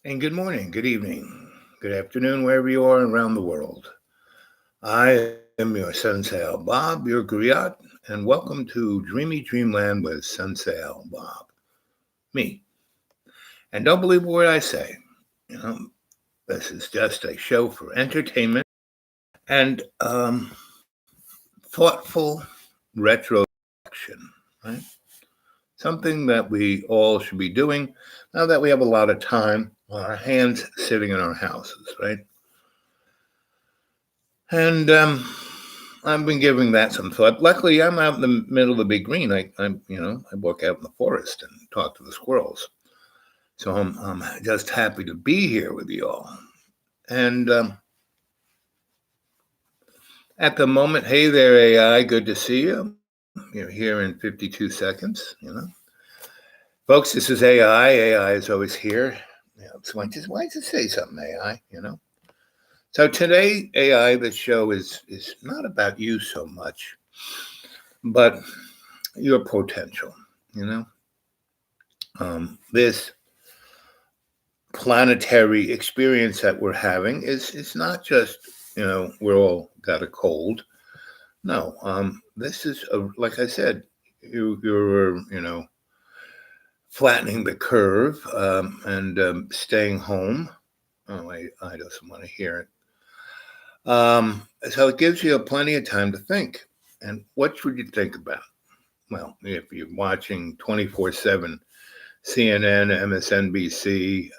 And good morning, good evening, good afternoon, wherever you are around the world. I am your Sensei Bob, your griot, and welcome to Dreamy Dreamland with Sensei Bob. Me. And don't believe a word I say. You know, this is just a show for entertainment and thoughtful retrospection, right? Something that we all should be doing now that we have a lot of time on our hands sitting in our houses, right? And I've been giving that some thought. Luckily, I'm out in the middle of the big green. I walk out in the forest and talk to the squirrels. So I'm just happy to be here with you all. And at the moment, hey there, AI, good to see you. You're here in 52 seconds. Folks, this is AI. AI is always here. So why just say something, AI? So today, AI, the show is not about you so much, but your potential. You know, this planetary experience that we're having is it's not just we're all got a cold. No, this is like I said, you're flattening the curve and staying home. Oh, I just want to hear it. So it gives you plenty of time to think. And what should you think about? Well, if you're watching 24/7 CNN, MSNBC,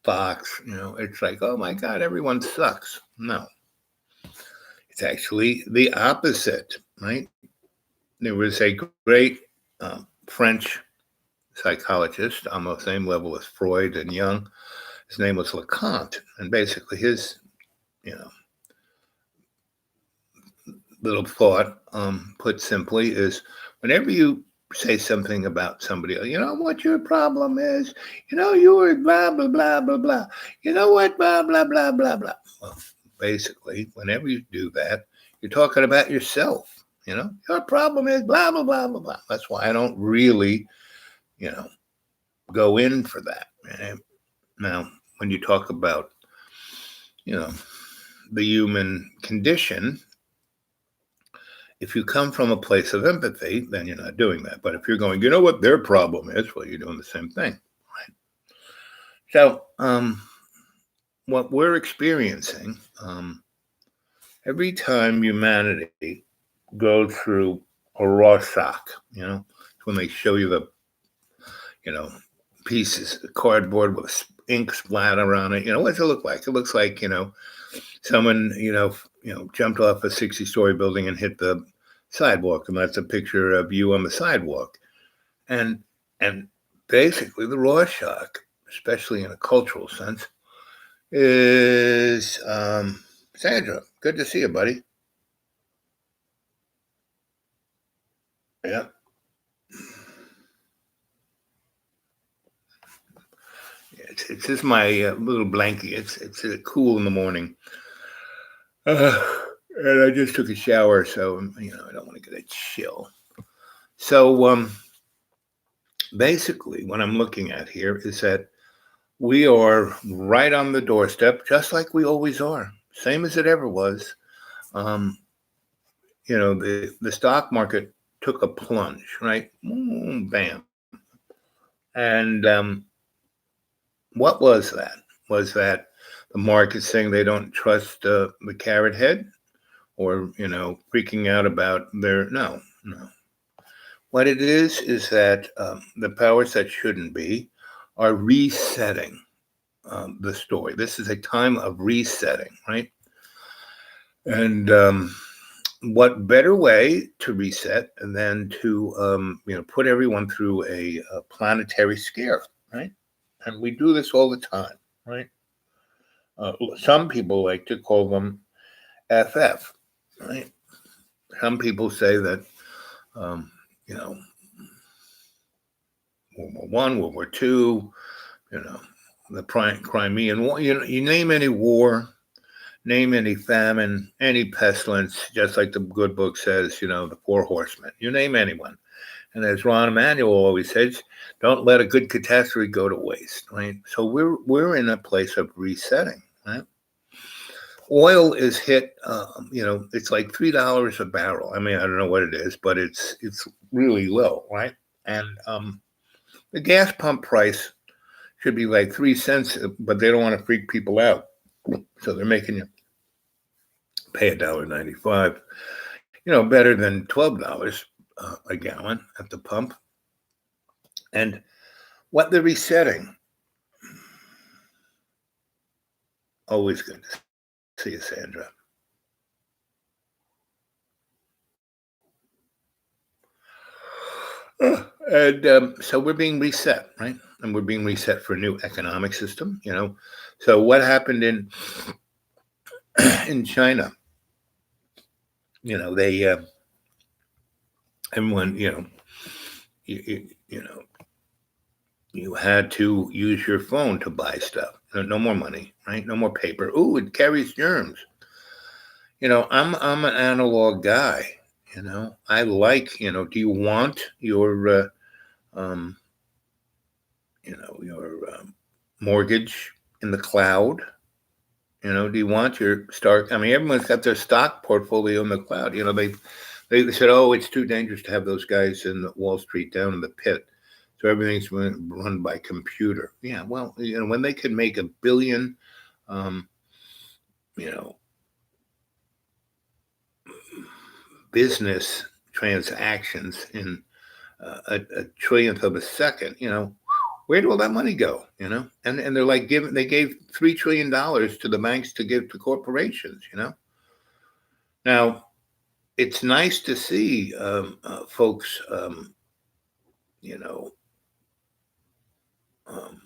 Fox, it's like, oh my God, everyone sucks. No, it's actually the opposite, right? There was a great French psychologist on the same level as Freud and Jung. His name was Leconte, and basically his, you know, little thought, put simply, is whenever you say something about somebody, what your problem is, you were blah, blah, blah, blah, blah, you know what, blah, blah, blah, blah, blah. Well, basically, whenever you do that, you're talking about yourself. Your problem is blah, blah, blah, blah, blah. That's why I don't really, you know, go in for that. And now, when you talk about, you know, the human condition, if you come from a place of empathy, then you're not doing that. But if you're going, you know what their problem is, well, you're doing the same thing, right? So, what we're experiencing, every time humanity goes through a raw shock, when they show you the, you know, pieces of cardboard with ink splatter on it, what's it look like? It looks like, someone, jumped off a 60-story building and hit the sidewalk, and that's a picture of you on the sidewalk. And basically the raw shock, especially in a cultural sense, is Sandra. Good to see you, buddy. Yeah. It's just my little blankie. It's cool in the morning. And I just took a shower, so I don't want to get a chill. So basically, what I'm looking at here is that we are right on the doorstep, just like we always are, same as it ever was. Um, the stock market took a plunge, right? Bam. And what was that? Was that the market saying they don't trust the carrot head, or freaking out about their no. What it is that the powers that shouldn't be are resetting the story. This is a time of resetting, right? And what better way to reset than to put everyone through a planetary scare, right? And we do this all the time, right? Some people like to call them FF, right? Some people say that you know World War One, World War Two, the Crimean War. You name any war, name any famine, any pestilence, just like the good book says, the four horsemen. You name anyone. And as Ron Emanuel always says, don't let a good catastrophe go to waste, right? So we're in a place of resetting, right? Oil is hit, it's like $3 a barrel. I mean, I don't know what it is, but it's really low, right? And the gas pump price should be like 3 cents, but they don't want to freak people out, so they're making you pay $1.95. Better than $12 a gallon at the pump. And what they're resetting, always good to see you, Sandra. And so we're being reset, right? And we're being reset for a new economic system. So what happened in China? They everyone, you know, you had to use your phone to buy stuff. No more money, right? No more paper. Ooh, it carries germs. I'm an analog guy. I like. Do you want um, your mortgage in the cloud? Do you want your stock? I mean, everyone's got their stock portfolio in the cloud. They said, oh, it's too dangerous to have those guys in Wall Street down in the pit. So everything's run by computer. Yeah, well, when they could make 1 billion, um, you know, business transactions in a trillionth of a second, where did all that money go? And they're like they gave $3 trillion to the banks to give to corporations. Now it's nice to see folks, you know, um,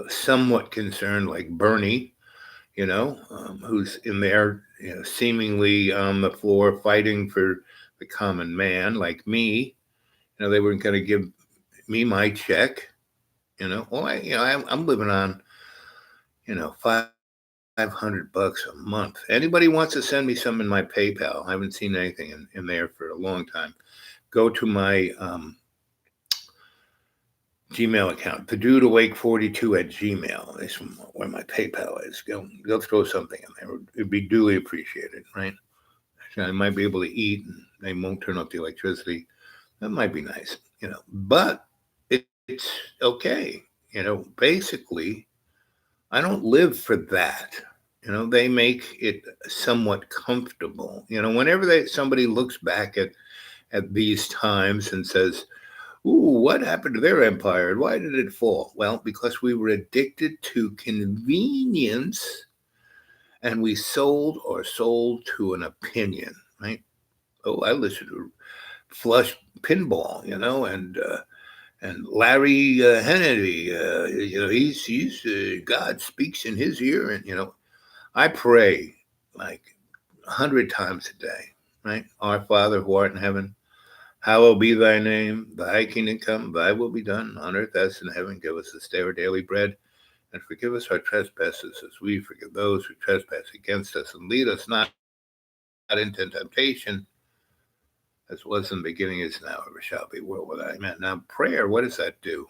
somewhat concerned, like Bernie, who's in there, seemingly on the floor fighting for the common man, like me. They weren't going to give me my check. Well, I'm living on, 500 bucks a month. Anybody wants to send me some in my PayPal? I haven't seen anything in there for a long time. Go to my Gmail account, the dude awake 42 at Gmail. That's where my PayPal is. Go throw something in there. It'd be duly appreciated, right? So I might be able to eat and they won't turn off the electricity. That might be nice, but it's okay. Basically, I don't live for that. They make it somewhat comfortable. Whenever somebody looks back at these times and says, ooh, what happened to their empire and why did it fall? Well, because we were addicted to convenience and we sold to an opinion, right? Oh, I listened to Flush Pinball, and Larry Hennedy, he's God speaks in his ear, and I pray like 100 times a day, right? Our Father who art in heaven, hallowed be thy name, thy kingdom come, thy will be done on earth as in heaven. Give us this day our daily bread, and forgive us our trespasses as we forgive those who trespass against us, and lead us not into temptation, as was in the beginning, is now, ever shall be, world without end. Now, prayer, what does that do?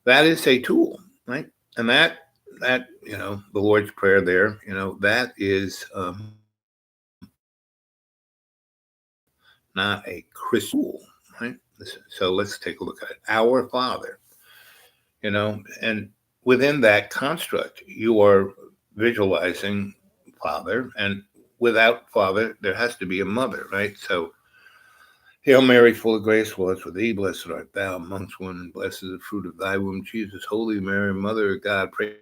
That is a tool, right? And that the Lord's Prayer there, that is not a Christian, right? So let's take a look at it. Our Father, and within that construct, you are visualizing Father, and without Father, there has to be a mother, right? So, Hail Mary, full of grace, the Lord is with thee. Blessed art thou amongst women, and blessed is the fruit of thy womb, Jesus. Holy Mary, Mother of God, pray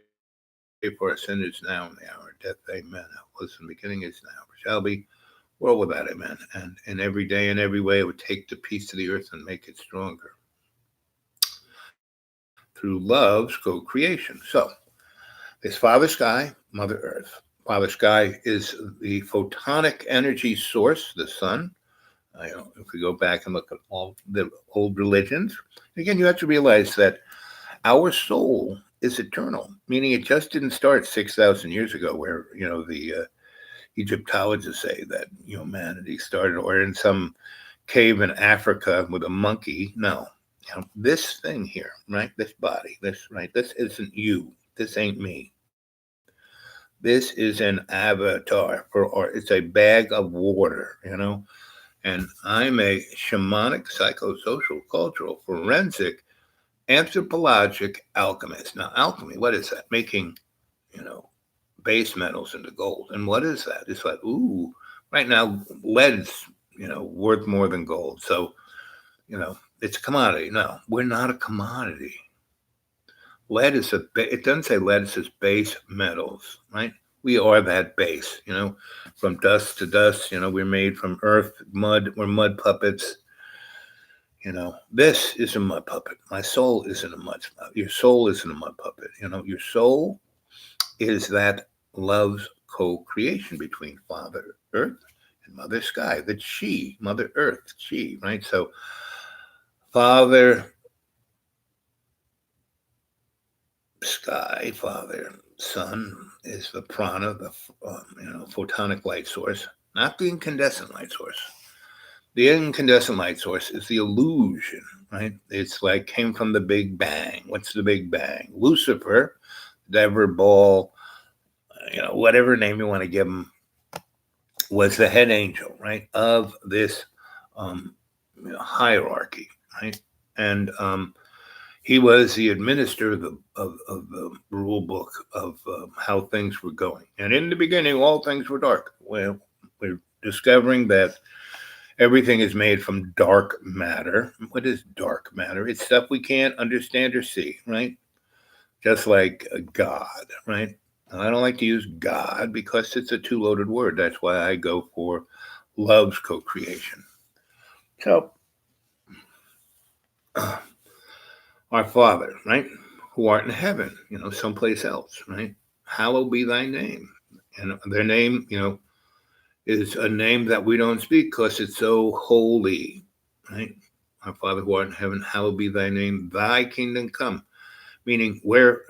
for our sinners now and the hour of death. Amen. Was in the beginning, is now, shall be, world without amen. And in every day and every way, it would take the peace of the earth and make it stronger. Through love's co-creation. So, there's Father Sky, Mother Earth. Father Sky is the photonic energy source, the sun. If we go back and look at all the old religions, again, you have to realize that our soul is eternal, meaning it just didn't start 6,000 years ago, where the Egyptologists say that humanity started, or in some cave in Africa with a monkey. No, this thing here, right? This body, this isn't you. This ain't me. This is an avatar or it's a bag of water. And I'm a shamanic, psychosocial, cultural, forensic, anthropologic alchemist. Now, alchemy, what is that? Making, you know, base metals into gold. And what is that? It's like, ooh, right now, lead's, worth more than gold. So, it's a commodity. No, we're not a commodity. Lead is it doesn't say lead, it says base metals, right? We are that base, from dust to dust, we're made from earth, mud, we're mud puppets. This is a mud puppet. My soul isn't a mud puppet. Your soul isn't a mud puppet. Your soul is that love's co-creation between Father Earth and Mother Sky, that she, Mother Earth, she, right? So Father Sky, Father Sun is the prana, the photonic light source, not the incandescent light source. The incandescent light source is the illusion, right? It's like came from the Big Bang. What's the Big Bang? Lucifer, Dever Ball, whatever name you want to give him, was the head angel, right, of this hierarchy, right? And he was the administrator of the rule book of how things were going. And in the beginning, all things were dark. Well, we're discovering that everything is made from dark matter. What is dark matter? It's stuff we can't understand or see, right? Just like God, right? And I don't like to use God because it's a two-loaded word. That's why I go for love's co-creation. So, our Father, right, who art in heaven, someplace else, right? Hallowed be thy name. And their name, is a name that we don't speak because it's so holy, right? Our Father who art in heaven, hallowed be thy name, thy kingdom come. Meaning where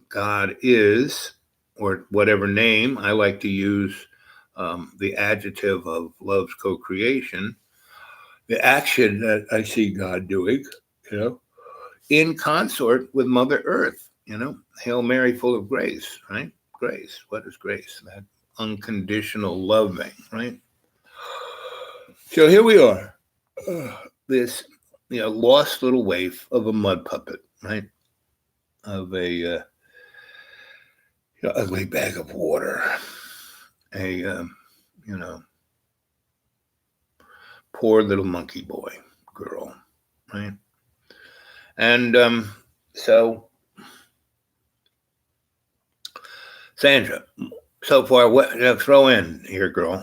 God is, or whatever name, I like to use the adjective of love's co-creation, the action that I see God doing, in consort with Mother Earth, Hail Mary, full of grace, right? Grace. What is grace? That unconditional loving, right? So here we are, this, lost little waif of a mud puppet, right? Of a ugly bag of water, a poor little monkey boy, girl, right? And so, Sandra, so far, throw in here, girl.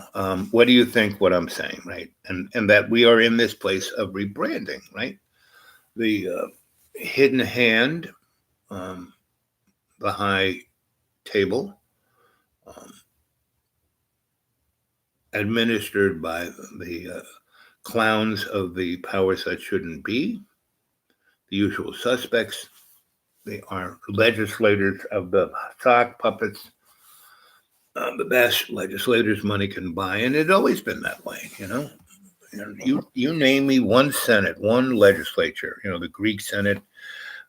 What do you think? What I'm saying, right? And that we are in this place of rebranding, right? The hidden hand, the high table, administered by the clowns of the powers that shouldn't be, the usual suspects. They are legislators of the sock puppets, the best legislators money can buy, and it's always been that way. You name me one Senate, one legislature. The Greek Senate,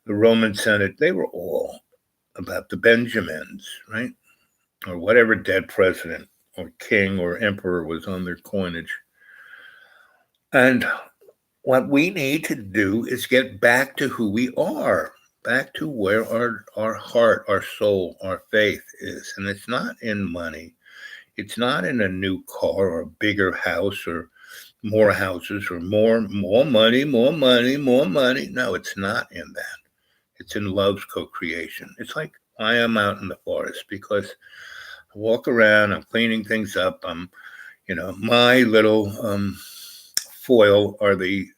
the Roman Senate. They were all about the Benjamins, right, or whatever dead president or king or emperor was on their coinage. And what we need to do is get back to who we are, back to where our heart, our soul, our faith is. And it's not in money. It's not in a new car or a bigger house or more houses or more money, more money, more money. No, it's not in that. It's in love's co-creation. It's like I am out in the forest because I walk around, I'm cleaning things up. I'm, my little foil are the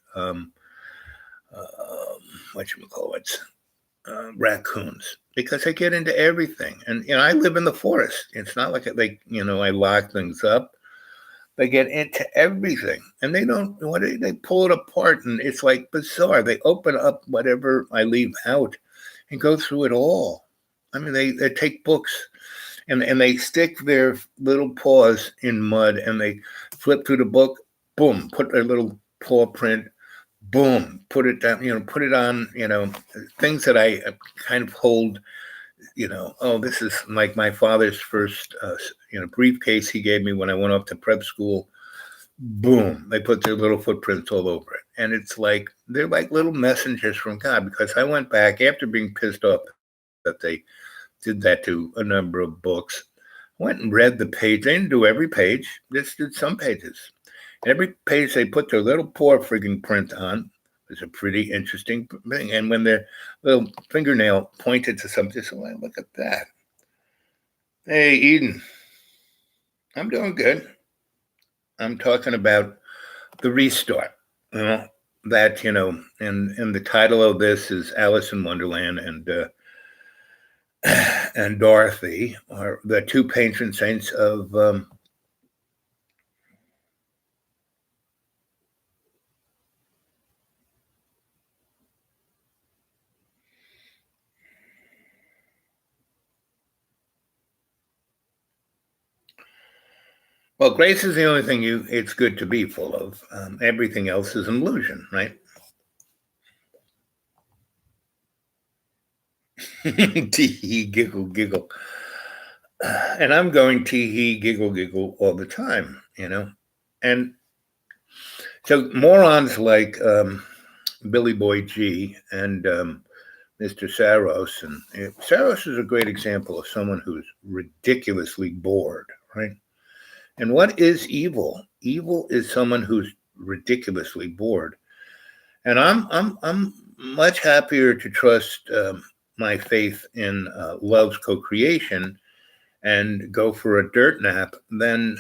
raccoons, because they get into everything. And I live in the forest. It's not like I lock things up. They get into everything, and they pull it apart, and it's like bizarre. They open up whatever I leave out and go through it all. I mean, they take books and they stick their little paws in mud and they flip through the book, boom, put their little paw print, boom, put it down, put it on, things that I kind of hold, oh, this is like my father's first, briefcase he gave me when I went off to prep school. Boom, they put their little footprints all over it. And it's like, they're like little messengers from God, because I went back after being pissed off that they did that to a number of books. Went and read the page. They didn't do every page, just did some pages. Every page they put their little paw frigging print on was a pretty interesting thing. And when their little fingernail pointed to something, so well, look at that. Hey, Eden, I'm doing good. I'm talking about the restart. You know, that, and the title of this is Alice in Wonderland, and Dorothy are the two patron saints of well, grace is the only thing it's good to be full of. Everything else is an illusion, right? Tee hee, giggle, giggle. And I'm going tee hee, giggle, giggle all the time. And so morons like Billy Boy G and Mr. Saros, and Saros is a great example of someone who's ridiculously bored, right? And what is evil? Evil is someone who's ridiculously bored. And I'm much happier to trust my faith in love's co-creation and go for a dirt nap than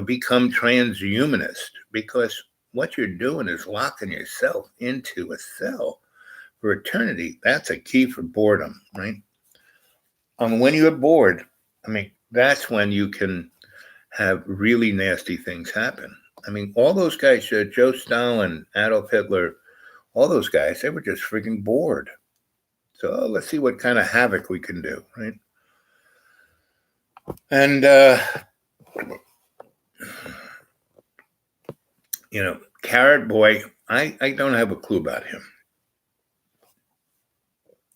become transhumanist, because what you're doing is locking yourself into a cell for eternity. That's a key for boredom, right? When you're bored, I mean, that's when you can have really nasty things happen. I mean, all those guys, Joe Stalin, Adolf Hitler, all those guys, they were just freaking bored. So let's see what kind of havoc we can do, right? And, Carrot Boy, I don't have a clue about him.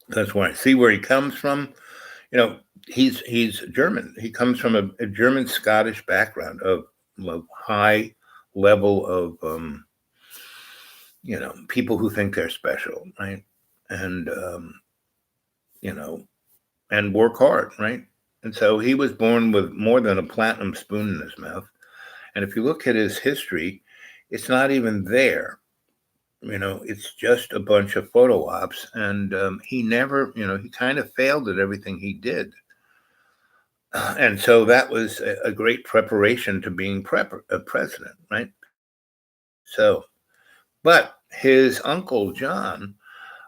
That's why I see where he comes from. He's German. He comes from a German Scottish background of high level of people who think they're special, right? And and work hard, right? And so he was born with more than a platinum spoon in his mouth. And if you look at his history, it's not even there. It's just a bunch of photo ops, and he never, he kind of failed at everything he did. And so that was a great preparation to being a president, right? So, but his uncle John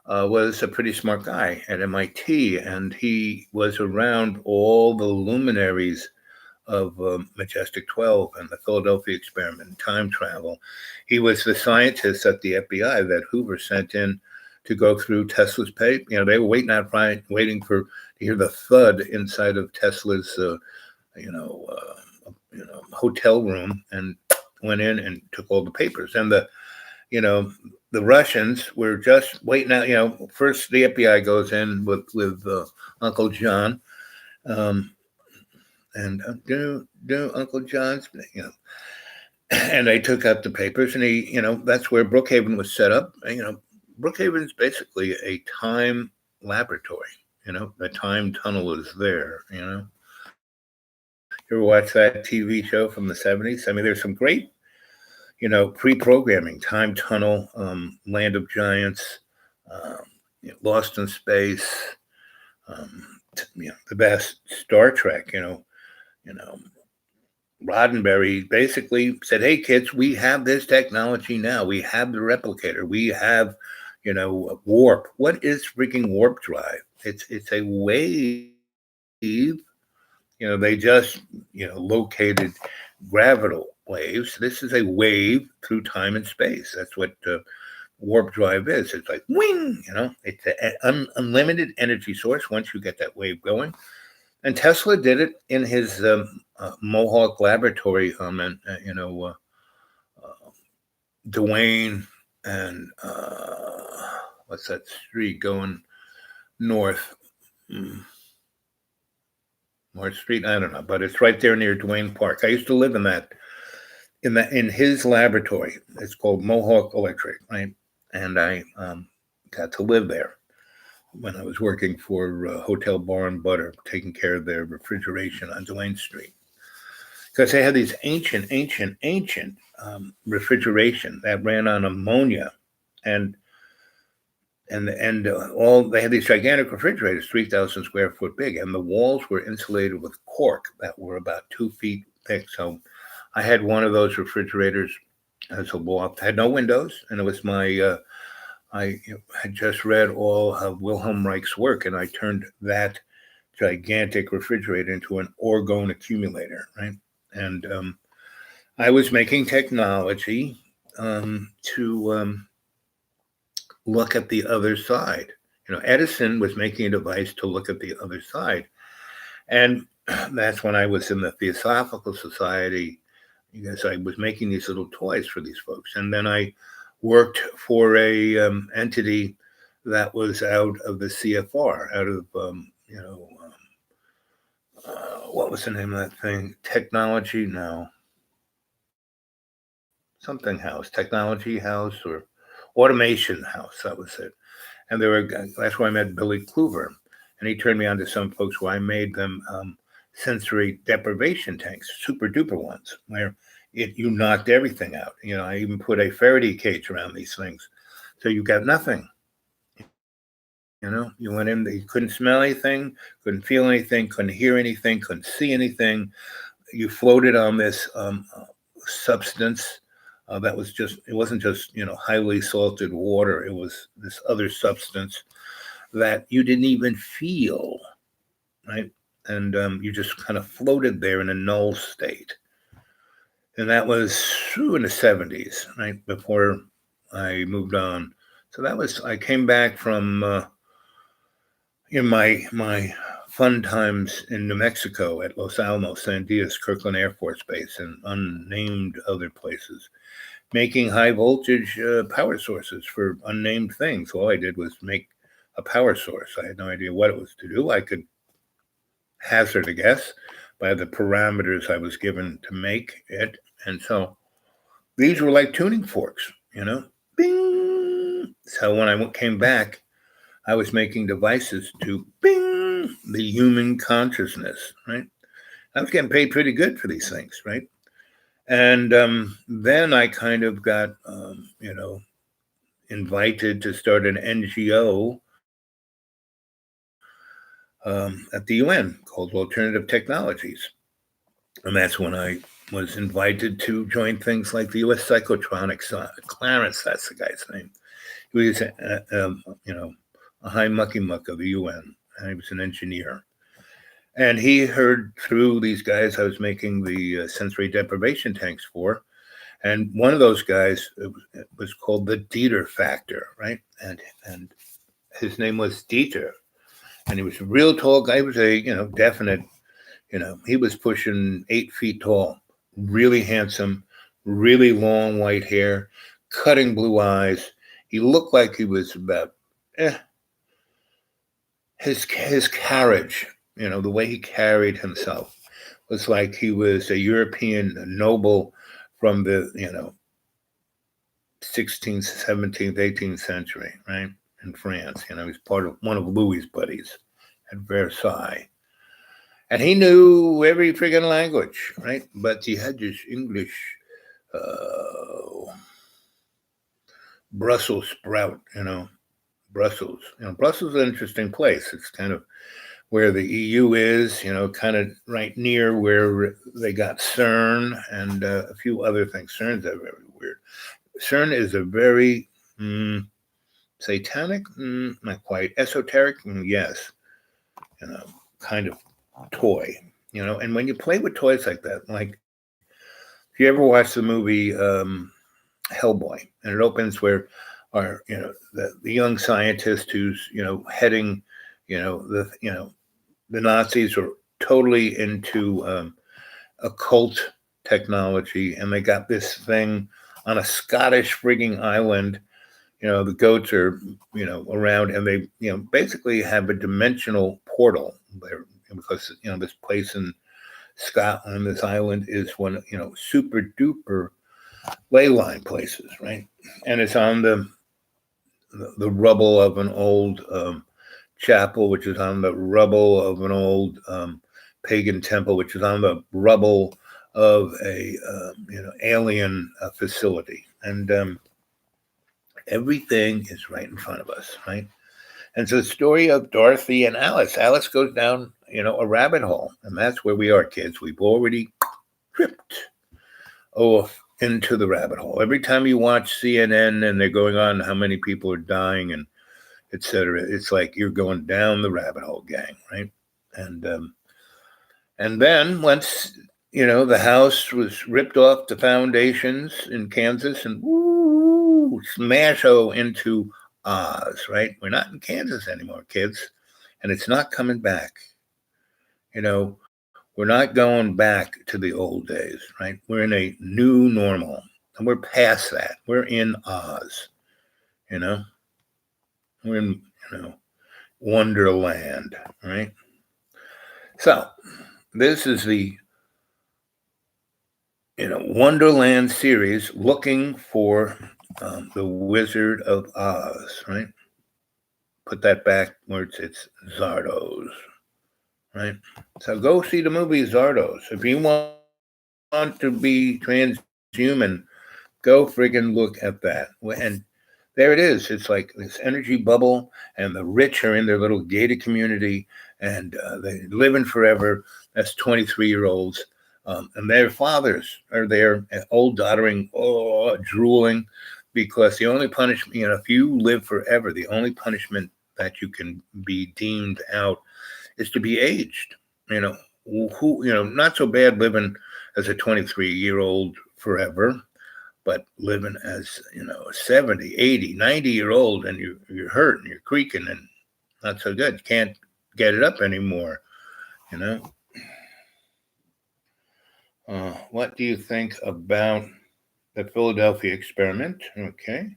was a pretty smart guy at MIT, and he was around all the luminaries of Majestic 12 and the Philadelphia experiment, time travel. He was the scientist at the FBI that Hoover sent in to go through Tesla's pay. They were waiting to hear the thud inside of Tesla's, hotel room, and went in and took all the papers. And the Russians were just waiting out. First the FBI goes in with Uncle John. And do Uncle John's, and they took out the papers, and he, that's where Brookhaven was set up. Brookhaven is basically a time laboratory. The time tunnel is there. You ever watch that TV show from the 70s? I mean, there's some great, pre-programming, time tunnel, Land of Giants, Lost in Space, the best Star Trek, Roddenberry basically said, "Hey kids, we have this technology now. We have the replicator. We have, warp. What is freaking warp drive? It's a wave. They just located gravital waves. This is a wave through time and space. That's what warp drive is. It's like wing. It's an unlimited energy source once you get that wave going." And Tesla did it in his Mohawk laboratory, Dwayne and what's that street going north? Mm, North Street, I don't know, but it's right there near Duane Park. I used to live in that in his laboratory. It's called Mohawk Electric, right? And I got to live there when I was working for Hotel Bar and Butter, taking care of their refrigeration on Duane Street. Because they had these ancient refrigeration that ran on ammonia, and all they had these gigantic refrigerators, 3,000 square foot big, and the walls were insulated with cork that were about 2 feet thick. So I had one of those refrigerators as a loft. I had no windows, and it was my. I had just read all of Wilhelm Reich's work, and I turned that gigantic refrigerator into an orgone accumulator, right? And I was making technology to look at the other side. Edison was making a device to look at the other side. And that's when I was in the Theosophical Society, because I was making these little toys for these folks. And then I worked for a entity that was out of the CFR, out of, what was the name of that thing? Technology? No. Something house, technology house or automation house. That was it. And that's where I met Billy Kluver. And he turned me on to some folks where I made them sensory deprivation tanks, super duper ones, where you knocked everything out. I even put a Faraday cage around these things. So you got nothing. You went in, you couldn't smell anything, couldn't feel anything, couldn't hear anything, couldn't see anything. You floated on this substance that was it wasn't just, highly salted water. It was this other substance that you didn't even feel, right? And you just kind of floated there in a null state. And that was true in the 70s, right? Before I moved on. So I came back from in my fun times in New Mexico at Los Alamos, Sandias, Kirkland Air Force Base, and unnamed other places, making high voltage power sources for unnamed things. All I did was make a power source. I had no idea what it was to do. I could hazard a guess by the parameters I was given to make it. And so these were like tuning forks, Bing! So when I came back, I was making devices to bing the human consciousness, right? I was getting paid pretty good for these things, right? And then I kind of got, invited to start an NGO at the UN called Alternative Technologies. And that's when I was invited to join things like the U.S. Psychotronics. Clarence, that's the guy's name. He was, a high mucky muck of the UN. And he was an engineer. And he heard through these guys I was making the sensory deprivation tanks for. And one of those guys was called the Dieter Factor, right? And his name was Dieter. And he was a real tall guy. He was a, definite, he was pushing 8 feet tall, really handsome, really long white hair, cutting blue eyes. He looked like he was about, his carriage, the way he carried himself was like he was a European noble from the, 16th, 17th, 18th century, right? In France. He was part of one of Louis's buddies at Versailles. And he knew every friggin' language, right? But he had this English Brussels sprout, Brussels. Brussels is an interesting place. It's kind of where the EU is, kind of right near where they got CERN and a few other things. CERN's a very weird. CERN is a very satanic, not quite esoteric, yes, kind of toy, And when you play with toys like that, like if you ever watch the movie Hellboy, and it opens where the young scientist who's heading the Nazis are totally into occult technology, and they got this thing on a Scottish frigging island. The goats are, around, and they, basically have a dimensional portal there, because, this place in Scotland, this island, is one, super duper ley line places, right? And it's on the rubble of an old chapel, which is on the rubble of an old pagan temple, which is on the rubble of a alien facility, and everything is right in front of us, right? And so the story of Dorothy and Alice. Alice goes down, a rabbit hole, and that's where we are, kids. We've already tripped into the rabbit hole. Every time you watch CNN and they're going on how many people are dying and etc., it's like you're going down the rabbit hole, gang, right? And then once the house was ripped off the foundations in Kansas, and woo, smash-o into Oz, right? We're not in Kansas anymore, kids, and it's not coming back. We're not going back to the old days, right? We're in a new normal, and we're past that. We're in Oz, We're in, Wonderland, right? So this is the Wonderland series, looking for the Wizard of Oz, right? Put that back where it's Zardos, right? So go see the movie Zardos. If you want to be transhuman, go friggin' look at that. And there it is. It's like this energy bubble, and the rich are in their little gated community, and they're living forever. That's 23-year-olds. And their fathers are there, old doddering, drooling, because the only punishment, if you live forever, the only punishment that you can be deemed out is to be aged. Not so bad living as a 23-year-old forever, but living as, a 70, 80, 90-year-old, and you're hurt and you're creaking and not so good. You can't get it up anymore, What do you think about the Philadelphia experiment? Okay.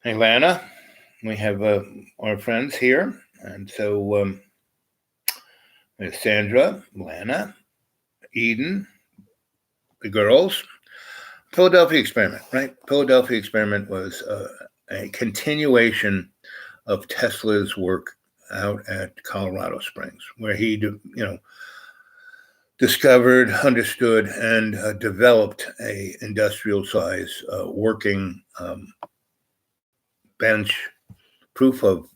Hey, Lana, we have our friends here. And so there's Sandra, Lana, Eden, the girls. Philadelphia experiment, right? Philadelphia experiment was a continuation of Tesla's work out at Colorado Springs, where he, discovered, understood, and developed a industrial size working bench proof of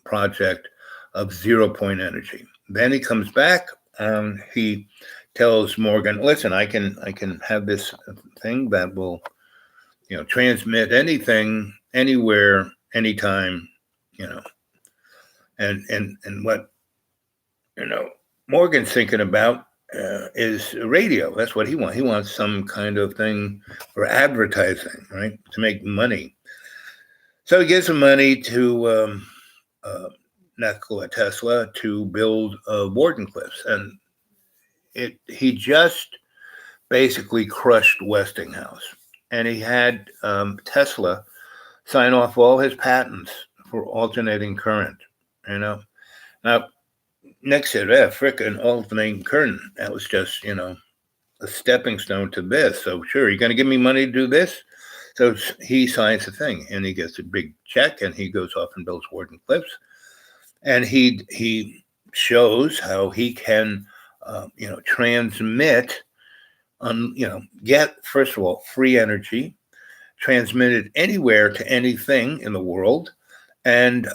project of 0 point energy. Then he comes back and he tells Morgan, listen, I can have this thing that will, transmit anything, anywhere, anytime, and what, Morgan's thinking about is radio. That's what he wants. He wants some kind of thing for advertising, right? To make money. So he gives him money to Nikola Tesla to build Wardenclyffe, and he just basically crushed Westinghouse, and he had Tesla sign off all his patents for alternating current. Now Nick said, frickin' alternating current. That was just, a stepping stone to this. So sure, you're going to give me money to do this? So he signs the thing, and he gets a big check, and he goes off and builds Wardenclyffe. And he shows how he can, transmit, get, first of all, free energy, transmit it anywhere to anything in the world. And,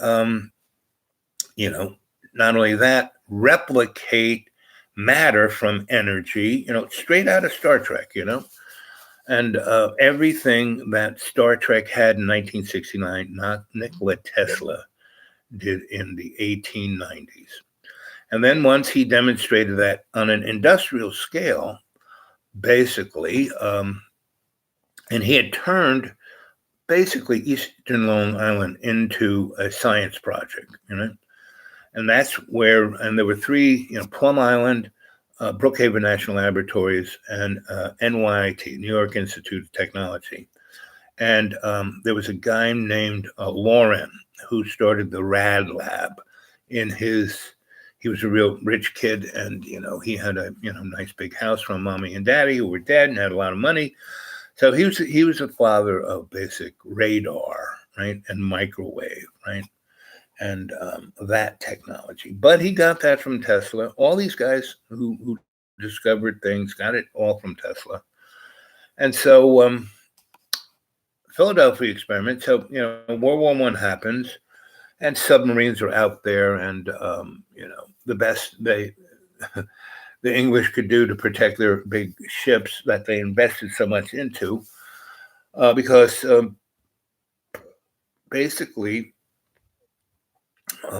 not only that, replicate matter from energy, straight out of Star Trek, and everything that Star Trek had in 1969, not Nikola Tesla did in the 1890s. And then once he demonstrated that on an industrial scale, basically, and he had turned basically Eastern Long Island into a science project, and that's where, and there were three, Plum Island, Brookhaven National Laboratories, and NYIT, New York Institute of Technology. And there was a guy named Lauren who started the Rad Lab in his. He was a real rich kid, and he had a nice big house from mommy and daddy who were dead and had a lot of money. So he was a father of basic radar, right, and microwave, right, and that technology. But he got that from Tesla. All these guys who discovered things got it all from Tesla. And so Philadelphia experiment. So World War I happens, and submarines are out there, and the best the English could do to protect their big ships that they invested so much into, because basically,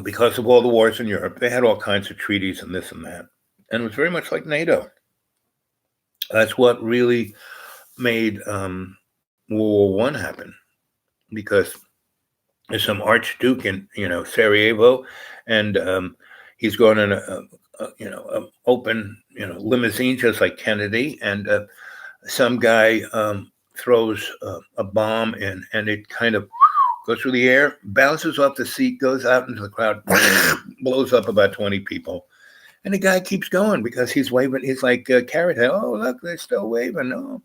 because of all the wars in Europe, they had all kinds of treaties and this and that, and it was very much like NATO. That's what really made World War I happen, because there's some archduke in Sarajevo, and he's going in a open limousine just like Kennedy, and some guy throws a bomb in, and it kind of goes through the air, bounces off the seat, goes out into the crowd, blows up about 20 people. And the guy keeps going because he's waving. He's like Carrot Head. Oh, look, they're still waving. Oh.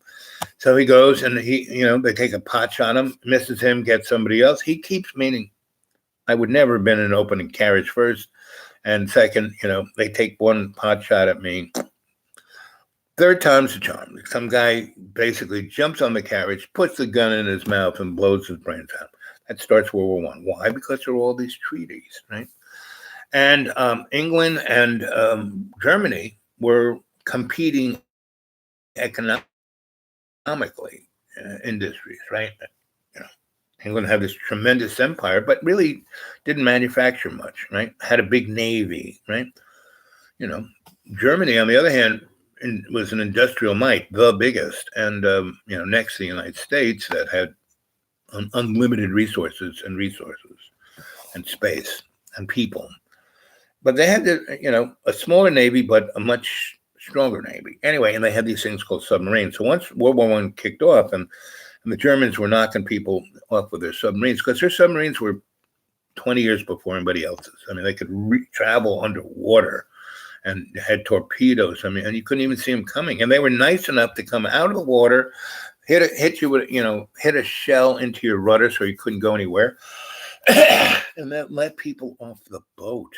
So he goes, and they take a pot shot him, misses him, gets somebody else. He keeps meaning, I would never have been in an opening carriage first. And second, they take one pot shot at me. Third time's the charm. Some guy basically jumps on the carriage, puts the gun in his mouth, and blows his brains out. That starts World War I. Why? Because there are all these treaties, right? And England and Germany were competing economically, industries, right? England had this tremendous empire, but really didn't manufacture much, right? Had a big navy, right? Germany, on the other hand, was an industrial might, the biggest, and next to the United States, that had unlimited resources and space and people. But they had a smaller navy, but a much stronger navy. Anyway, and they had these things called submarines. So once World War I kicked off, and the Germans were knocking people off with their submarines, because their submarines were 20 years before anybody else's. I mean, they could travel underwater and had torpedoes. I mean, and you couldn't even see them coming. And they were nice enough to come out of the water, hit you with, hit a shell into your rudder so you couldn't go anywhere, and that let people off the boat.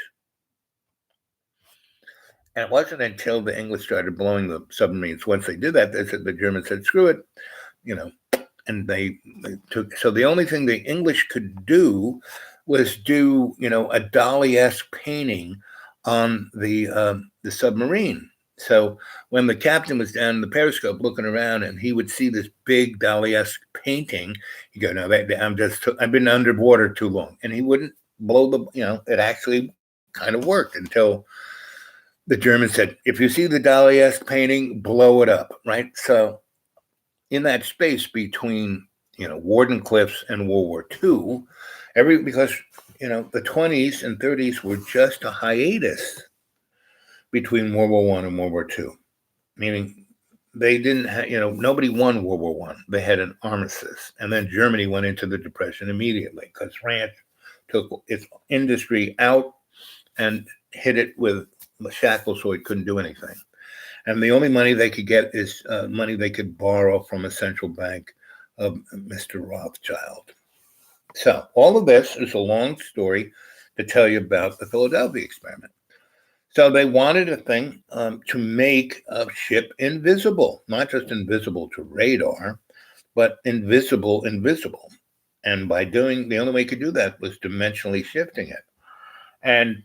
And it wasn't until the English started blowing the submarines. Once they did that, the Germans said, "Screw it," and they took. So the only thing the English could do was do, a Dali-esque painting on the submarine. So when the captain was down in the periscope looking around, and he would see this big Dali-esque painting, he'd go, "No, I've been underwater too long," and he wouldn't blow the. It actually kind of worked until the Germans said, "If you see the Dali-esque painting, blow it up," right? So in that space between, Warden Cliffs and World War II, because, the 20s and 30s were just a hiatus between World War I and World War II, meaning they didn't have, nobody won World War I. They had an armistice. And then Germany went into the Depression immediately because France took its industry out and hit it with the shackles so it couldn't do anything. And the only money they could get is money they could borrow from a central bank of Mr. Rothschild. So all of this is a long story to tell you about the Philadelphia experiment. So they wanted a thing to make a ship invisible, not just invisible to radar, but invisible. And by the only way you could do that was dimensionally shifting it. And,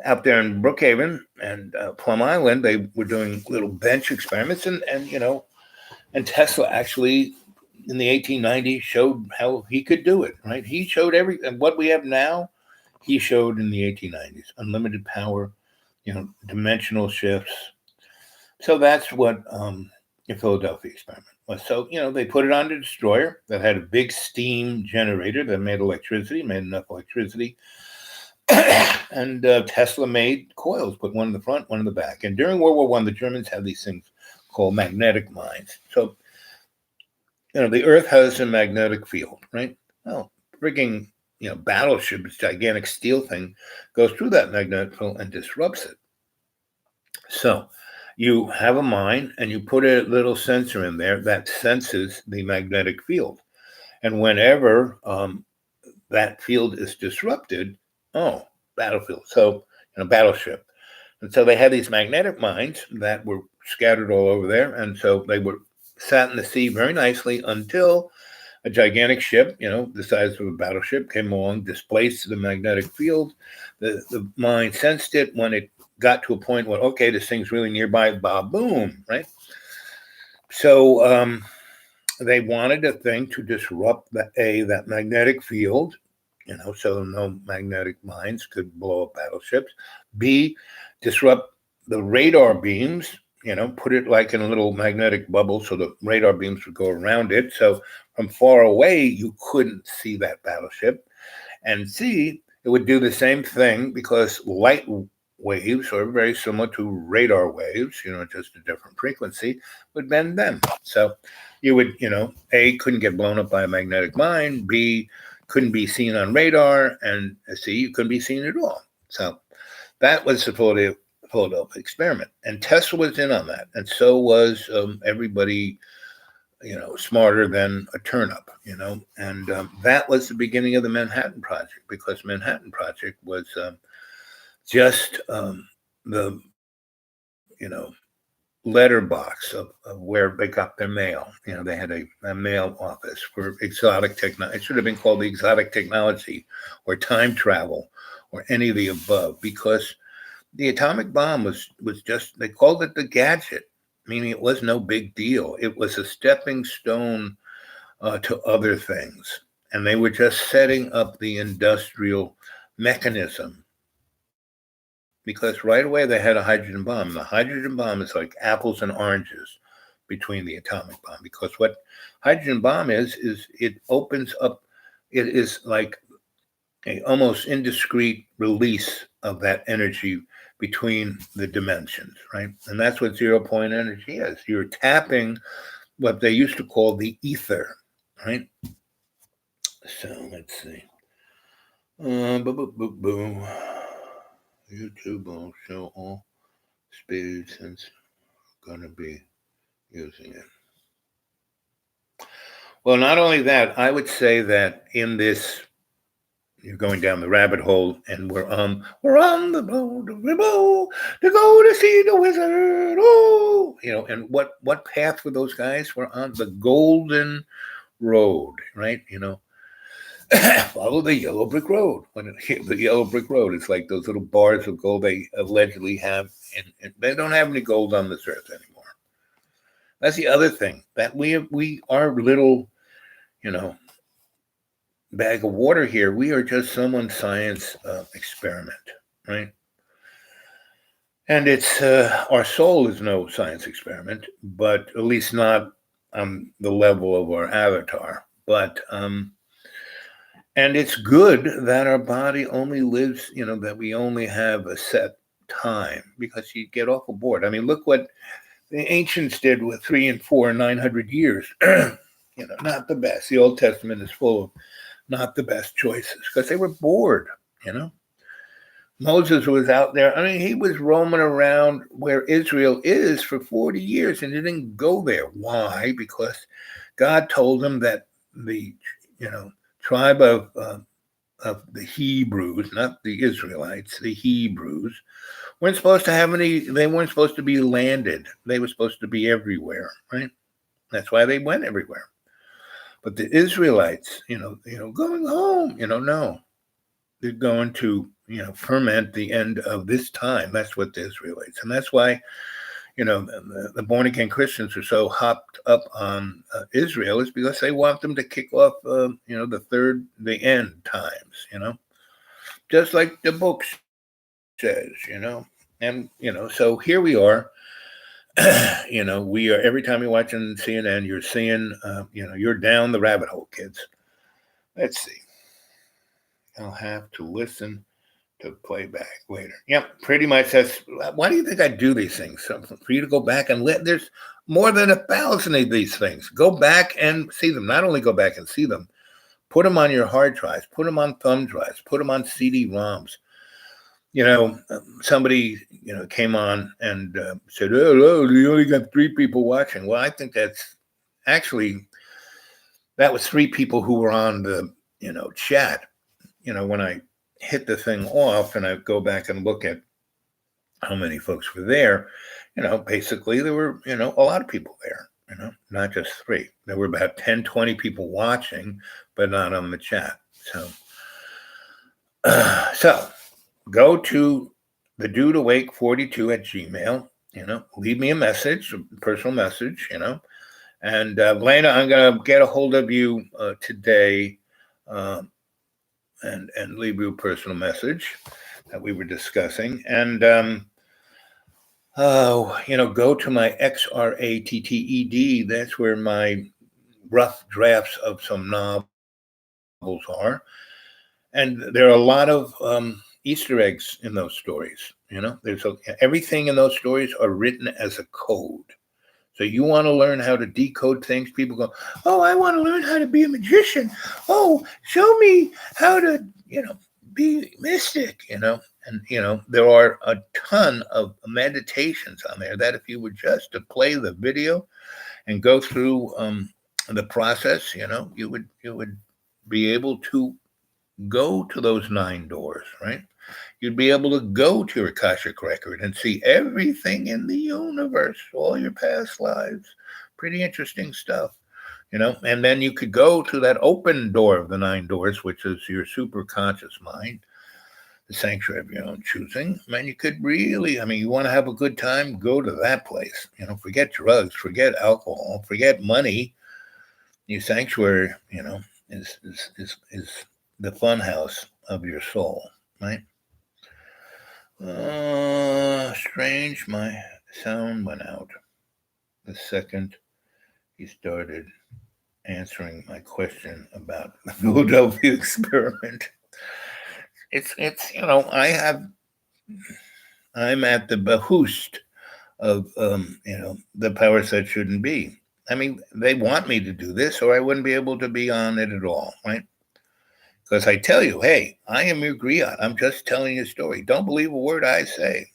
out there in Brookhaven and Plum Island, they were doing little bench experiments, and Tesla actually in the 1890s showed how he could do it, right? He showed everything. What we have now, he showed in the 1890s: unlimited power, dimensional shifts. So that's what the Philadelphia experiment was. So, they put it on a destroyer that had a big steam generator that made enough electricity And Tesla made coils, put one in the front, one in the back. And during World War I, the Germans had these things called magnetic mines. So, the Earth has a magnetic field, right? Well, frigging, battleship, this gigantic steel thing, goes through that magnetic field and disrupts it. So, you have a mine and you put a little sensor in there that senses the magnetic field. And whenever that field is disrupted, oh, battlefield. So, battleship. And so they had these magnetic mines that were scattered all over there. And so they were sat in the sea very nicely until a gigantic ship, the size of a battleship, came along, displaced the magnetic field. The mine sensed it. When it got to a point where, okay, this thing's really nearby, boom, right? So they wanted a thing to disrupt that magnetic field, so no magnetic mines could blow up battleships. B, disrupt the radar beams, put it like in a little magnetic bubble so the radar beams would go around it. So from far away, you couldn't see that battleship. And C, it would do the same thing because light waves are very similar to radar waves, just a different frequency, would bend them. So you would, A, couldn't get blown up by a magnetic mine, B, couldn't be seen on radar, and C, you couldn't be seen at all. So that was the Philadelphia experiment. And Tesla was in on that. And so was everybody, smarter than a turnip, and that was the beginning of the Manhattan Project, because Manhattan Project was just the, letterbox of where they got their mail. They had a mail office for exotic technology. It should have been called the exotic technology or time travel or any of the above, because the atomic bomb was just, they called it the gadget, meaning it was no big deal. It was a stepping stone to other things. And they were just setting up the industrial mechanism, because right away they had a hydrogen bomb. The hydrogen bomb is like apples and oranges between the atomic bomb, because what hydrogen bomb is it opens up, it is like a almost indiscrete release of that energy between the dimensions, right? And that's what zero point energy is. You're tapping what they used to call the ether, right? So let's see. Boom. YouTube will show all speed since we're going to be using it. Well, not only that, I would say that in this, you're going down the rabbit hole, and we're on the road to go to see the wizard. Oh, and what path were those guys? We're on the golden road, right? Follow the yellow brick road. The yellow brick road, it's like those little bars of gold they allegedly have, and they don't have any gold on this earth anymore. That's the other thing, that we are little, bag of water here. We are just someone's science experiment, right? And it's our soul is no science experiment, but at least not on the level of our avatar. But and it's good that our body only lives, that we only have a set time, because you get awful bored. I mean, look what the ancients did with 3 and 4 and 900 years. Not the best. The Old Testament is full of not the best choices, because they were bored. Moses was out there. I mean, he was roaming around where Israel is for 40 years and didn't go there. Why? Because God told him that the, tribe of the Hebrews, not the Israelites, the Hebrews, weren't supposed to have any, they weren't supposed to be landed. They were supposed to be everywhere, right? That's why they went everywhere. But the Israelites, going home, no. They're going to, ferment the end of this time. That's what the Israelites. And that's why, the born-again Christians are so hopped up on Israel, is because they want them to kick off, the end times, just like the book says, and, so here we are. We are, every time you're watching CNN, you're seeing, you're down the rabbit hole, kids. Let's see. I'll have to listen to play back later. Yep, pretty much. That's why do you think I do these things? So for you to go back and there's more than 1,000 of these things. Go back and see them. Not only go back and see them, put them on your hard drives, put them on thumb drives, put them on CD-ROMs. Somebody came on and said, "Oh, you only got 3 people watching." Well, I think that's actually that was 3 people who were on the chat. When I hit the thing off and I go back and look at how many folks were there, basically there were a lot of people there. Not just 3. There were about 10, 20 people watching, but not on the chat. So go to the dude awake 42 at Gmail, leave me a message, a personal message, and Lena, I'm going to get a hold of you today and leave you a personal message that we were discussing. And, go to my XRATTED. That's where my rough drafts of some novels are. And there are a lot of Easter eggs in those stories. There's everything in those stories are written as a code. So you want to learn how to decode things. People go, "Oh, I want to learn how to be a magician. Oh, show me how to, be mystic." And there are a ton of meditations on there that if you were just to play the video and go through the process, you would be able to go to those 9 doors, right? You'd be able to go to your Akashic record and see everything in the universe, all your past lives. Pretty interesting stuff, And then you could go to that open door of the 9 doors, which is your super conscious mind, the sanctuary of your own choosing. Man, you could really, you want to have a good time, go to that place. Forget drugs, forget alcohol, forget money. Your sanctuary, is the fun house of your soul, right? Strange, my sound went out the second he started answering my question about the Philadelphia experiment. It's I'm at the behoost of the powers that shouldn't be. They want me to do this, or I wouldn't be able to be on it at all, right? Because I tell you, hey, I am your griot. I'm just telling you a story. Don't believe a word I say.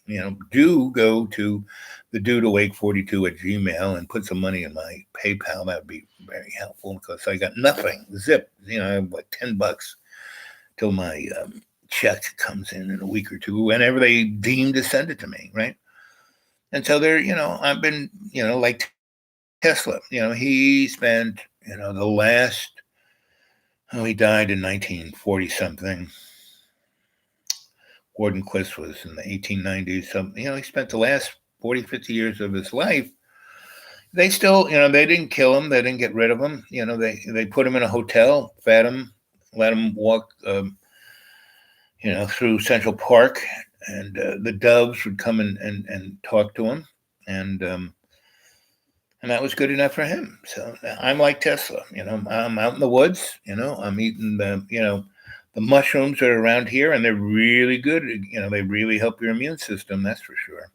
Do go to the dude awake 42 at Gmail and put some money in my PayPal. That would be very helpful because I got nothing. Zip. I have like $10 till my check comes in a week or two, whenever they deem to send it to me, right? And so there, I've been, like Tesla. He spent, the last. Oh, he died in 1940 something. Gordon Quist was in the 1890s. So, he spent the last 40, 50 years of his life. They still, they didn't kill him. They didn't get rid of him. They put him in a hotel, fed him, let him walk, through Central Park. And the doves would come and talk to him. And that was good enough for him. So I'm like Tesla, I'm out in the woods, I'm eating the mushrooms that are around here, and they're really good. They really help your immune system. That's for sure.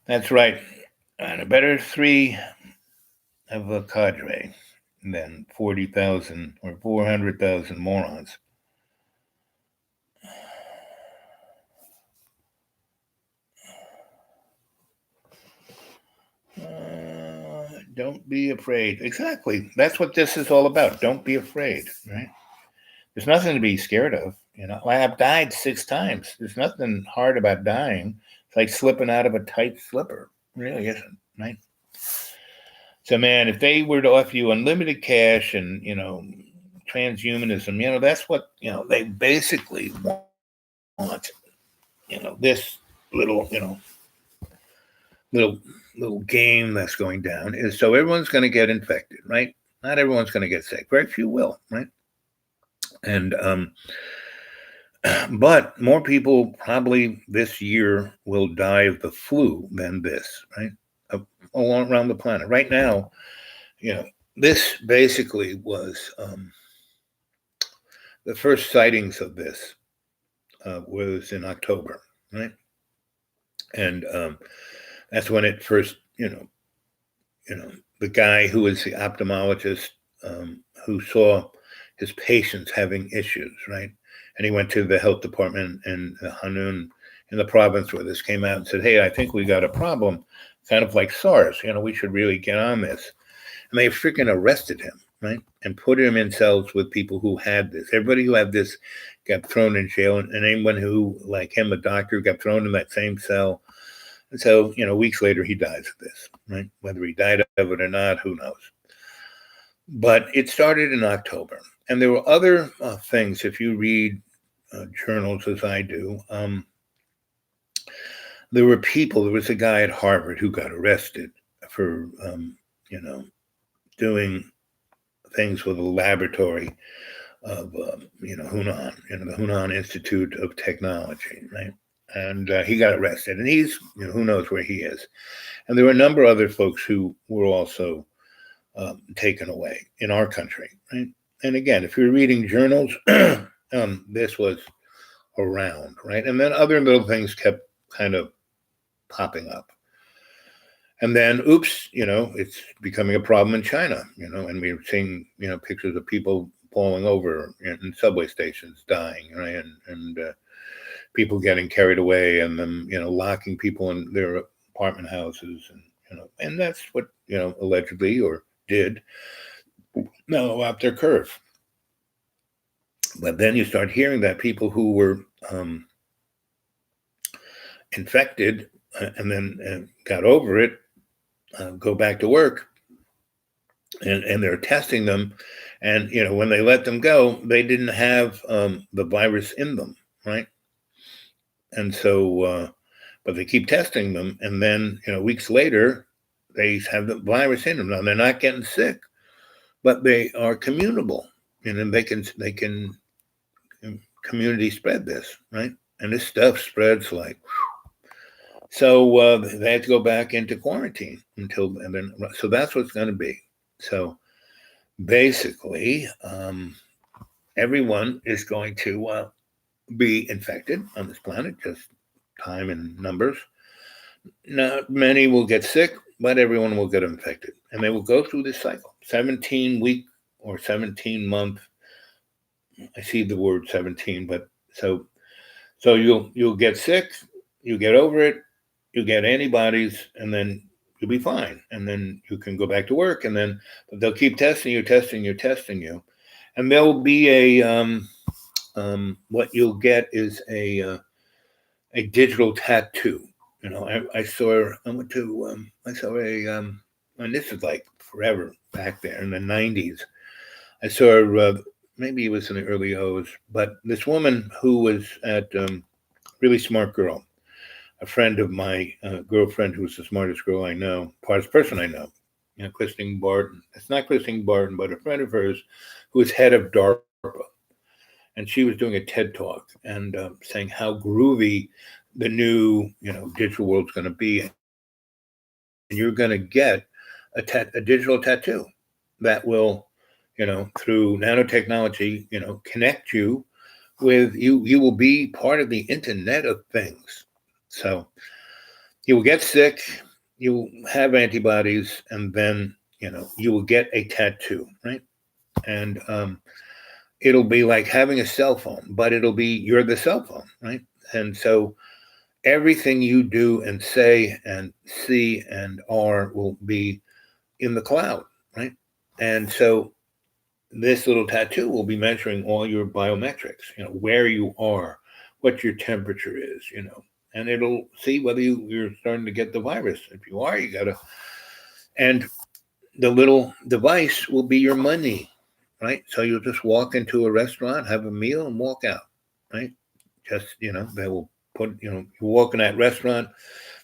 That's right. And a better 3 of a cadre than 40,000 or 400,000 morons. Don't be afraid. Exactly. That's what this is all about. Don't be afraid, right? There's nothing to be scared of. I've died 6 times. There's nothing hard about dying. It's like slipping out of a tight slipper. It really isn't, right? So, man, if they were to offer you unlimited cash and, transhumanism, that's what, they basically want, this little, little game that's going down is so everyone's going to get infected, right? Not everyone's going to get sick. Very few will, right? And but more people probably this year will die of the flu than this, right? all around the planet. Right now, this basically was the first sightings of this was in October, right? And that's when it first, the guy who was the ophthalmologist who saw his patients having issues, right? And he went to the health department in Hanun, in the province where this came out, and said, "Hey, I think we got a problem, kind of like SARS. We should really get on this." And they freaking arrested him, right? And put him in cells with people who had this. Everybody who had this got thrown in jail, and anyone who, like him, a doctor, got thrown in that same cell. And so, weeks later, he dies of this, right? Whether he died of it or not, who knows? But it started in October. And there were other things, if you read journals as I do, there were people, there was a guy at Harvard who got arrested for, doing things with a laboratory of, Hunan, the Hunan Institute of Technology, right? And he got arrested, and he's, who knows where he is. And there were a number of other folks who were also taken away in our country, right? And again, if you're reading journals, this was around, right? And then other little things kept kind of popping up. And then, oops, it's becoming a problem in China, and we're seeing, pictures of people falling over in subway stations, dying, right? And people getting carried away, and them, locking people in their apartment houses, and that's what, allegedly or did mellow out their curve. But then you start hearing that people who were infected and then got over it go back to work, and they're testing them, and when they let them go, they didn't have the virus in them, right? And so, but they keep testing them, and then weeks later, they have the virus in them. Now they're not getting sick, but they are communicable, and they can community spread this, right? And this stuff spreads like. So they had to go back into quarantine so that's what's going to be. So basically, everyone is going to be infected on this planet, just time and numbers. Not many will get sick, but everyone will get infected, and they will go through this cycle, 17-week or 17-month. I see the word 17, but so you'll get sick, you get over it, you get antibodies, and then you'll be fine. And then you can go back to work, and then they'll keep testing you. And there will be what you'll get is a digital tattoo. I saw and this is like forever back there in the 90s. I saw maybe it was in the early O's, but this woman who was at really smart girl, a friend of my girlfriend, who's the smartest girl I know, smartest person I know, Christine Barton. It's not Christine Barton, but a friend of hers who is head of DARPA. And she was doing a TED Talk and saying how groovy the new, digital world's going to be. And you're going to get a digital tattoo that will, through nanotechnology, connect you with you. You will be part of the Internet of Things. So you will get sick, you will have antibodies, and then, you will get a tattoo, right? And it'll be like having a cell phone, but you're the cell phone, right? And so everything you do and say and see and are will be in the cloud, right? And so this little tattoo will be measuring all your biometrics, where you are, what your temperature is, and it'll see whether you're starting to get the virus. If you are, you gotta, and the little device will be your money, right? So you'll just walk into a restaurant, have a meal, and walk out, right? Just, they will put, you walk in that restaurant,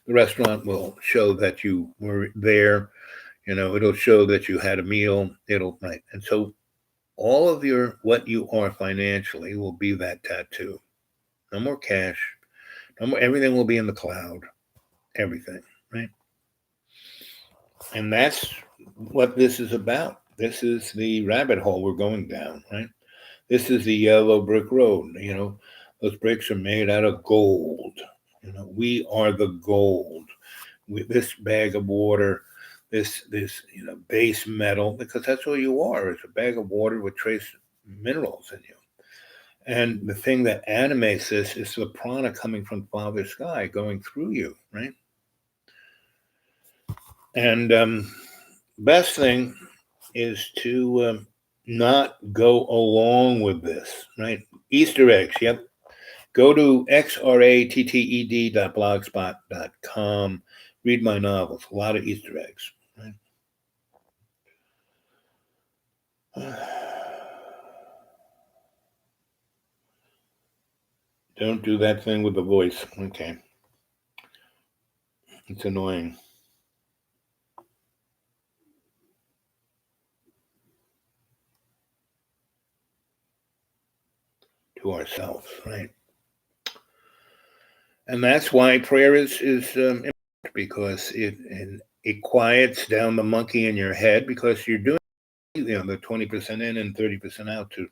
the restaurant will show that you were there, it'll show that you had a meal, right? And so all of what you are financially will be that tattoo. No more cash, no more, everything will be in the cloud, everything, right? And that's what this is about. This is the rabbit hole we're going down, right? This is the yellow brick road. Those bricks are made out of gold. We are the gold. With this bag of water, this base metal, because that's all you are. It's a bag of water with trace minerals in you. And the thing that animates this is the prana coming from Father Sky going through you, right? And best thing is to not go along with this, right? Easter eggs, yep. Go to xratted.blogspot.com. Read my novels. A lot of Easter eggs, right? Don't do that thing with the voice. Okay. It's annoying. To ourselves, right? And that's why prayer is important, because it quiets down the monkey in your head, because you're doing the 20% in and 30% out too.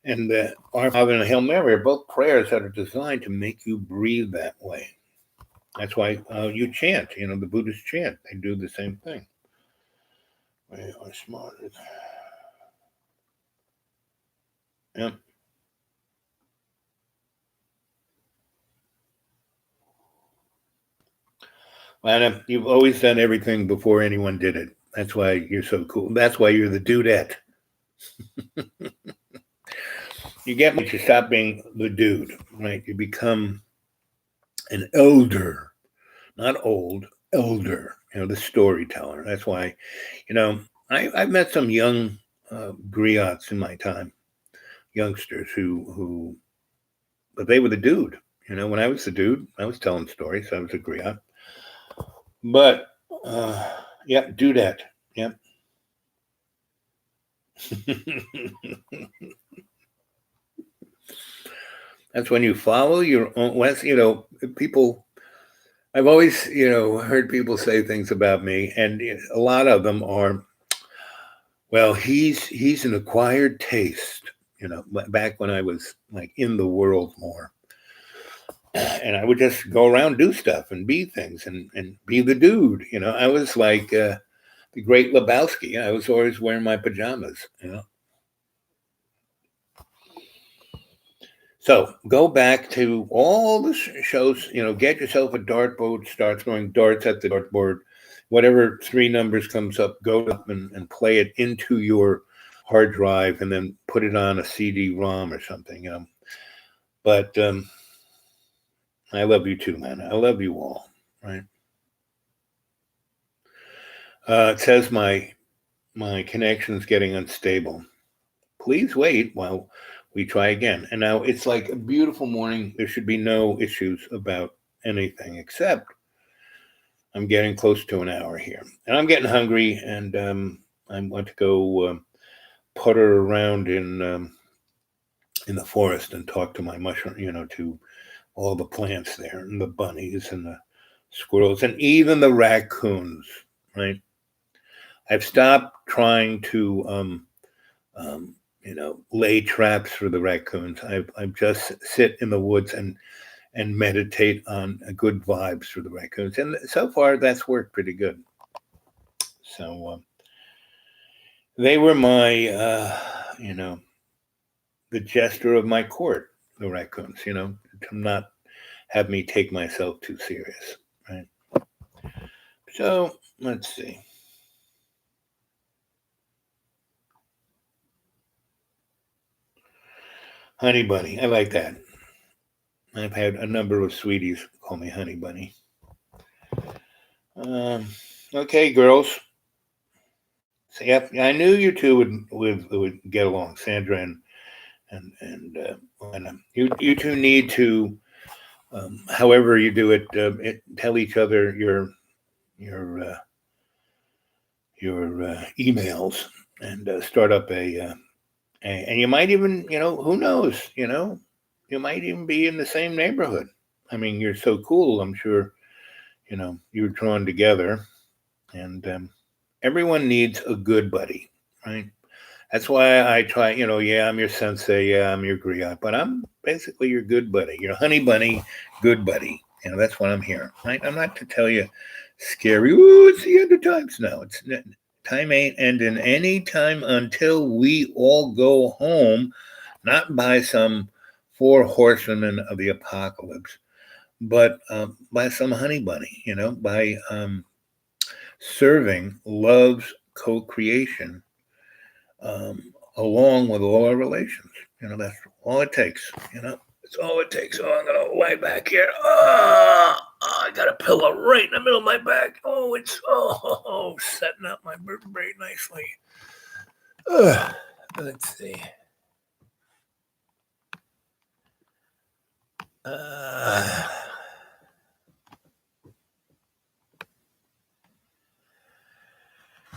And Our Father and Hail Mary are both prayers that are designed to make you breathe that way. That's why you chant. The Buddhists chant. They do the same thing. They are smart. Yeah. Lana, you've always done everything before anyone did it. That's why you're so cool. That's why you're the dudette. You get me to stop being the dude, right? You become an elder, not old, elder, the storyteller. That's why, I've met some young griots in my time, youngsters but they were the dude. When I was the dude, I was telling stories. I was a griot. But, yeah, dudette. Yep. That's when you follow your own. People. I've always, heard people say things about me, and a lot of them are, well, he's an acquired taste. Back when I was like in the world more, and I would just go around, do stuff, and be things, and be the dude. I was like the Great Lebowski. I was always wearing my pajamas. So go back to all the shows, get yourself a dartboard, start throwing darts at the dartboard. Whatever three numbers comes up, go up and play it into your hard drive and then put it on a CD-ROM or something. But I love you too, man. I love you all, right? It says my connection's getting unstable. Please wait while we try again. And now it's like a beautiful morning. There should be no issues about anything, except I'm getting close to an hour here. And I'm getting hungry, and I want to go putter around in the forest and talk to my mushroom, to all the plants there, and the bunnies and the squirrels, and even the raccoons, right? I've stopped trying to lay traps for the raccoons. I just sit in the woods and meditate on good vibes for the raccoons, and so far that's worked pretty good. So they were my, the jester of my court, the raccoons. To not have me take myself too serious, right? So let's see. Honey Bunny. I like that. I've had a number of sweeties call me Honey Bunny. Okay, girls. So, yep, I knew you two would get along, Sandra and Lena. You two need to, however you do it, tell each other your emails and start up and you might even, who knows, you might even be in the same neighborhood. I mean, you're so cool. I'm sure, you're drawn together. And everyone needs a good buddy, right? That's why I try, yeah, I'm your sensei, yeah, I'm your griot, but I'm basically your good buddy, your honey bunny, good buddy. That's what I'm here, right? I'm not to tell you scary, ooh, it's the end of times. No, time ain't ending any time until we all go home, not by some four horsemen of the apocalypse, but by some honey bunny, by serving love's co-creation um, along with all our relations. That's all it takes. It's all it takes. Oh, I'm gonna lie back here. I got a pillow right in the middle of my back. Oh, it's setting up my vertebrae nicely. Let's see.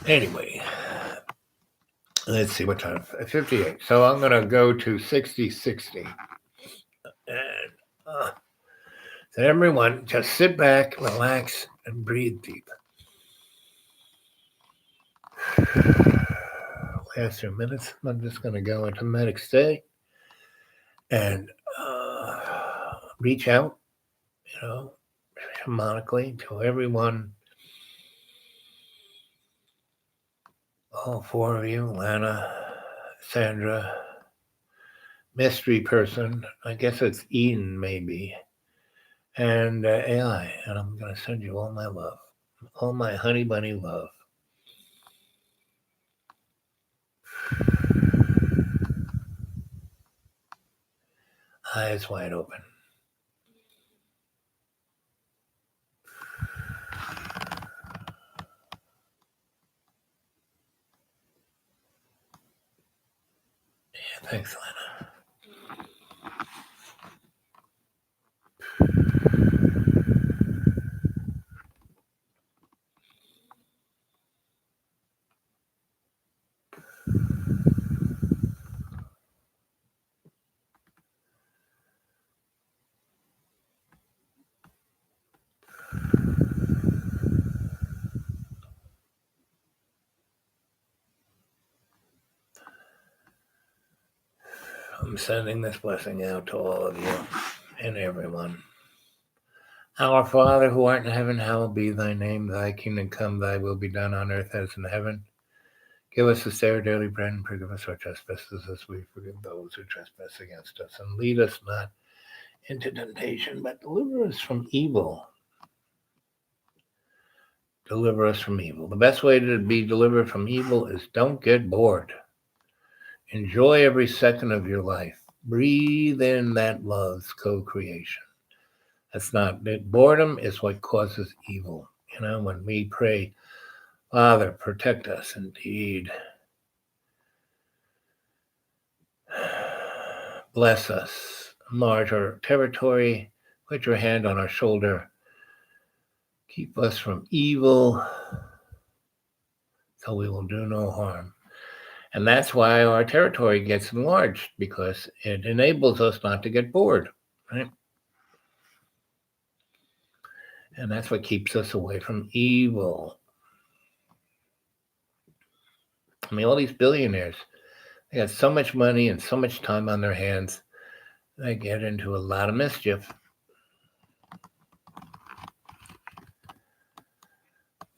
Anyway, let's see what time. 58. So I'm gonna go to 60-60. And so everyone, just sit back, relax, and breathe deep. Last 2 minutes, I'm just going to go into medic state and reach out, shamanically to everyone, all four of you, Lana, Sandra, mystery person, I guess it's Eden maybe, and AI, and I'm going to send you all my love, all my honey bunny love. Eyes wide open. Yeah, thanks, Lana. I'm sending this blessing out to all of you and everyone. Our Father who art in heaven, hallowed be thy name. Thy kingdom come, thy will be done on earth as in heaven. Give us this day our daily bread, and forgive us our trespasses as we forgive those who trespass against us. And lead us not into temptation, but deliver us from evil. Deliver us from evil. The best way to be delivered from evil is don't get bored. Enjoy every second of your life. Breathe in that love's co-creation. That's not, boredom is what causes evil. When we pray, Father, protect us indeed. Bless us. Enlarge our territory. Put your hand on our shoulder. Keep us from evil so we will do no harm. And that's why our territory gets enlarged, because it enables us not to get bored, right? And that's what keeps us away from evil. I mean, all these billionaires, they got so much money and so much time on their hands, they get into a lot of mischief.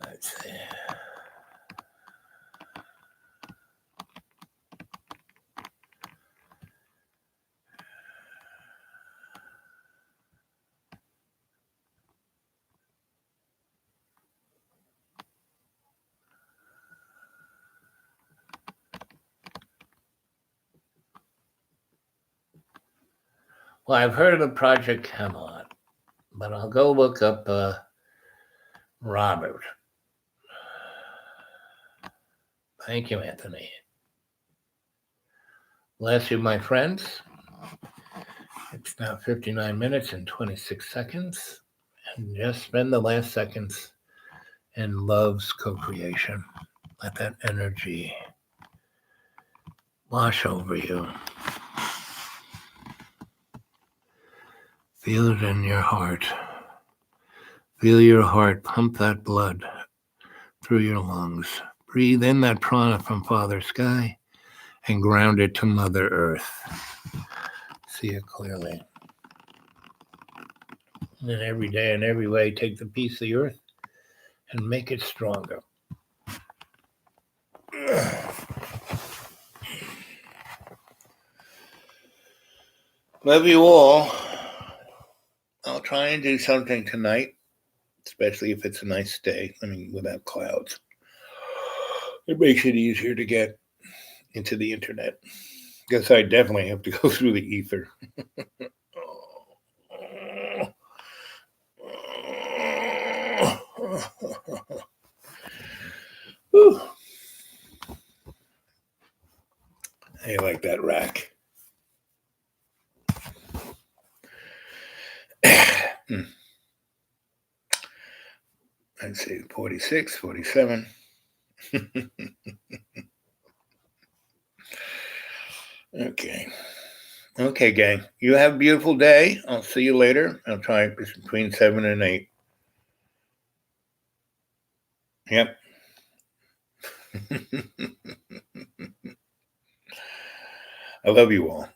Let's see. Well, I've heard of the Project Camelot, but I'll go look up Robert. Thank you, Anthony. Bless you, my friends. It's now 59 minutes and 26 seconds. And just spend the last seconds in love's co-creation. Let that energy wash over you. Feel it in your heart. Feel your heart pump that blood through your lungs. Breathe in that prana from Father Sky and ground it to Mother Earth. See it clearly. And then every day in every way, take the piece of the earth and make it stronger. Love you all. I'll try and do something tonight, especially if it's a nice day. I mean, without clouds. It makes it easier to get into the internet. Guess I definitely have to go through the ether. I like that rack. Let's see, 46, 47. Okay. Okay, gang. You have a beautiful day. I'll see you later. I'll try between 7 and 8. Yep. I love you all.